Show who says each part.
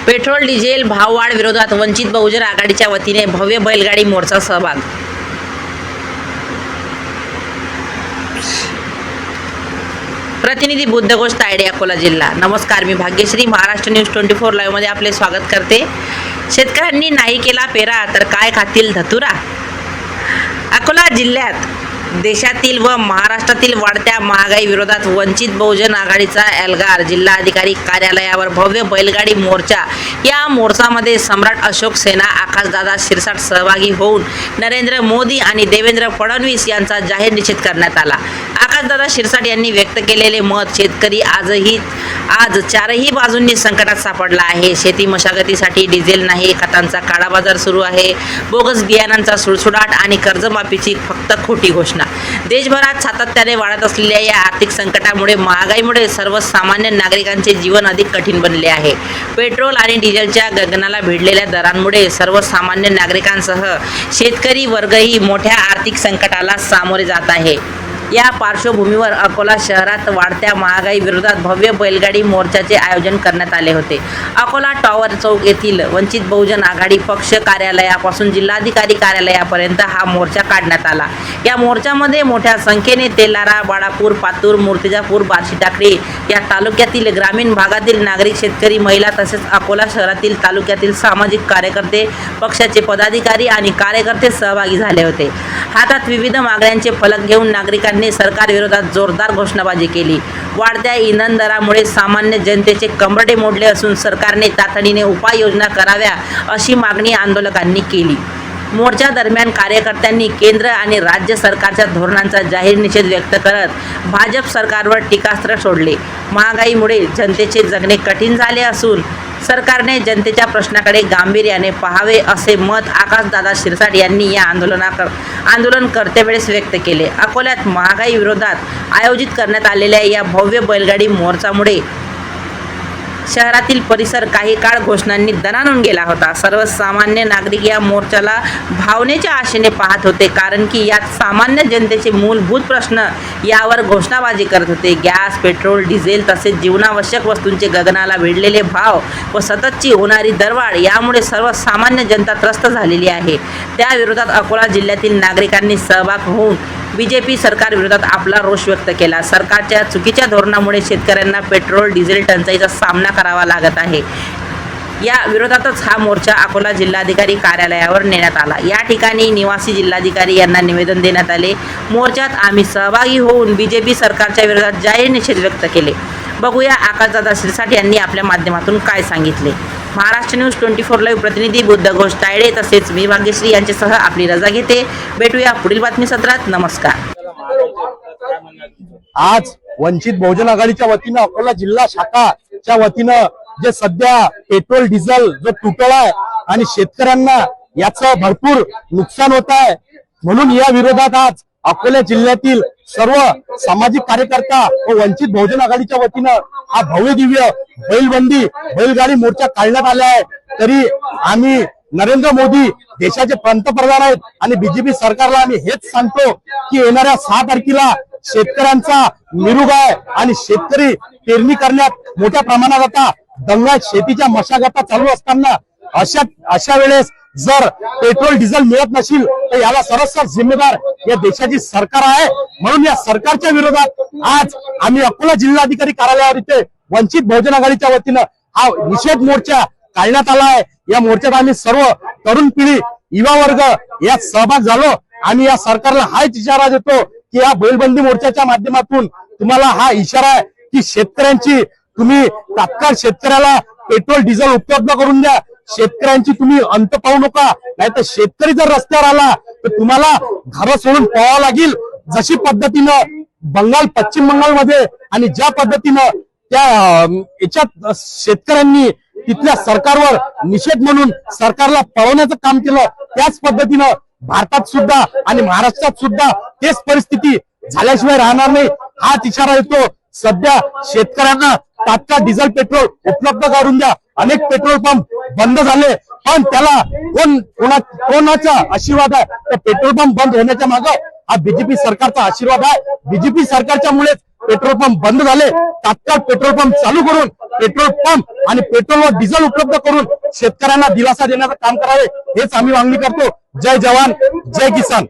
Speaker 1: Petrol diesel भाववाढ विरोधात वंचित बहुजन आघाडीच्या वतीने भव्य बैलगाडी मोर्चा सहभाग. प्रतिनिधी बुद्धघोष तायडे, अकोला जिल्हा. नमस्कार, मी भाग्यश्री. महाराष्ट्र न्यूज 24 लाईव्ह मध्ये आपले स्वागत करते. शेतकऱ्यांनी नाही केला पेरा तर काय खातील धतुरा. अकोला जिल्ह्यात देशातील व महाराष्ट्रातील वाढत्या महागाई विरोधात वंचित बहुजन आघाडीचा एल्गार जिल्हाधिकारी कार्यालयावर भव्य बैलगाडी मोर्चा. या मोर्चामध्ये सम्राट अशोक सेना, आकाशदादा शिरसाट सहभागी होऊन नरेंद्र मोदी आणि देवेंद्र फडणवीस यांचा जाहीर निषेध करण्यात आला. आकाशदादा शिरसाट यांनी व्यक्त केलेले मत, शेतकरी आज चारही बाजूंनी संकटात सापडला आहे. शेती मशागतीसाठी डिझेल नाही, खतांचा काळाबाजार सुरू आहे, बोगस बियाणांचा सुळसुळाट आणि कर्जमाफीची फक्त खोटी घोषणा. देशभरात सातत्याने वाढत असलेल्या या आर्थिक संकटामुळे, महागाईमुळे सर्वसामान्य नागरिकांचे जीवन अधिक कठीण बनले आहे. पेट्रोल आणि डिझेलच्या गगनाला भिडलेल्या दरांमुळे सर्वसामान्य नागरिकांसह शेतकरी वर्गही मोठ्या आर्थिक संकटाला सामोरे जात आहे. या पार्श्वभूमीवर अकोला शहरात वाढत्या महागाई विरोधात भव्य बैलगाडी मोर्चाचे आयोजन करण्यात आले होते. अकोला टॉवर चौक येथील वंचित बहुजन आघाडी पक्ष कार्यालयापासून जिल्हाधिकारी कार्यालयापर्यंत हा मोर्चा काढण्यात आला. या मोर्चामध्ये मोठ्या संख्येने तेलारा, बाळापूर, पातूर, मूर्तिजापूर, बार्शी टाकळी या तालुक्यातील ग्रामीण भागातील नागरिक, शेतकरी, महिला तसेच अकोला शहरातील तालुक्यातील सामाजिक कार्यकर्ते, पक्षाचे पदाधिकारी आणि कार्यकर्ते सहभागी झाले होते. हातात विविध मागण्यांचे फलक घेऊन नागरिकांनी सरकार विरोधात जोरदार घोषणाबाजी केली. वाढत्या इंधन दरामुळे सामान्य जनतेचे कंबरडे मोडले असून सरकारने तातडीने उपाययोजना कराव्या अशी मागणी आंदोलकांनी केली. मोर्चा दरम्यान कार्यकर्त्यांनी केंद्र आणि राज्य सरकारच्या धोरणांचा जाहीर निषेध व्यक्त करत भाजप सरकारवर टीकास्त्र सोडले. महागाईमुळे जनतेचे जगणे कठीण झाले असून सरकारने जनतेच्या प्रश्नाकडे गांभीर्याने पाहावे असे मत आकाशदादा शिरसाट यांनी या आंदोलन करतेवेळेस व्यक्त केले. अकोल्यात महागाई विरोधात आयोजित करण्यात आलेल्या या भव्य बैलगाडी मोर्चामुळे शहरातील परिसर काही काळ घोषणांनी दणाणून गेला होता. सर्वसामान्य नागरिक या मोर्चाला भावनेच्या आशेने पाहत होते, कारण की यात सामान्य जनतेचे मूलभूत प्रश्न यावर घोषणाबाजी करत होते. गॅस, पेट्रोल, डिझेल तसेच जीवनावश्यक वस्तूंचे गगनाला भिडलेले भाव व सततची होणारी दरवाढ यामुळे सर्वसामान्य जनता त्रस्त झालेली आहे. त्या विरोधात अकोला जिल्ह्यातील नागरिकांनी सहभाग होऊन बीजेपी सरकार विरोधात आपला रोष व्यक्त केला. सरकारच्या चुकीच्या धोरणामुळे शेतकऱ्यांना पेट्रोल, डिझेल टंचाईचा सामना करावा लागत आहे. या विरोधातच हा मोर्चा अकोला जिल्हाधिकारी कार्यालयावर नेण्यात आला. या ठिकाणी निवासी जिल्हाधिकारी यांना निवेदन देण्यात आले. मोर्चात आम्ही सहभागी होऊन बीजेपी सरकारच्या विरोधात जाहीर निषेध व्यक्त केले. बघूया आकाशदादा शिरसाट यांनी आपल्या माध्यमातून काय सांगितले. महाराष्ट्र न्यूज 24 लाईव्ह प्रतिनिधी बुद्धघोष तायडे तसेच मी भाग्यश्री यांच्यासह आपली रजा घेते. भेटूया पुढील बातमी सत्रात. नमस्कार.
Speaker 2: आज वंचित बहुजन आघाडीच्या वतीनं अकोला जिल्हा शाखाच्या वतीनं जे सध्या पेट्रोल डिझेल जो तुटवडा आहे आणि शेतकऱ्यांना याचं भरपूर नुकसान होत आहे, म्हणून या विरोधात आज अकोला जिल्ह्यातील सर्व सामाजिक कार्यकर्ता व वंचित बहुजन आघाडीच्या वतीनं हा भव्य दिव्य बैलगाडी मोर्चा काढण्यात आला आहे. तरी आम्ही नरेंद्र मोदी देशाचे पंतप्रधान आहेत आणि बीजेपी सरकारला आम्ही हेच सांगतो की येणाऱ्या 6 तारखेला शेतकऱ्यांचा निरोग आहे आणि शेतकरी पेरणी करण्यात मोठ्या प्रमाणात आता दंगा, शेतीच्या मशागता चालू असताना अशा वेळेस जर पेट्रोल डिझेल मिळत नसेल तर याला सर्वस्व जिम्मेदार या देशाची सरकार आहे. म्हणून या सरकारच्या विरोधात आज आम्ही अकोला जिल्हाधिकारी कार्यालयावर इथे वंचित बहुजन आघाडीच्या वतीनं हा निषेध मोर्चा काढण्यात आला आहे. या मोर्चात आम्ही सर्व तरुण पिढी, युवा वर्ग यात सहभाग झालो. आम्ही या सरकारला हाच इशारा देतो की या बैलबंदी मोर्चाच्या माध्यमातून तुम्हाला हा इशारा आहे की शेतकऱ्यांची तुम्ही तात्काळ शेतकऱ्याला पेट्रोल डिझेल उपलब्ध करून द्या. शेतकऱ्यांची तुम्ही अंत पाहू नका, नाहीतर शेतकरी जर रस्त्यावर आला तर तुम्हाला घरं सोडून पळावं लागेल. जशी पद्धतीनं पश्चिम बंगालमध्ये आणि ज्या पद्धतीनं त्या याच्यात शेतकऱ्यांनी तिथल्या सरकारवर निषेध म्हणून सरकारला पळवण्याचं काम केलं, त्याच पद्धतीनं भारतात सुद्धा आणि महाराष्ट्रात सुद्धा तेच परिस्थिती झाल्याशिवाय राहणार नाही. हाच इशारा येतो. सध्या शेतकऱ्यांना तात्काळ डिझेल, पेट्रोल उपलब्ध करून द्या. अनेक पेट्रोल पंप बंद झाले, पण त्याला कोणाचा आशीर्वाद आहे? तर पेट्रोल पंप बंद होण्याच्या मागे हा बीजेपी सरकारचा आशीर्वाद आहे. बीजेपी सरकारच्या मुळेच पेट्रोल पंप बंद झाले तात्काळ पेट्रोल पंप चालू करून पेट्रोल पंप आणि पेट्रोल व डिझेल उपलब्ध करून शेतकऱ्यांना दिलासा देण्याचं काम करावे हेच आम्ही मागणी करतो. जय जवान जय किसान.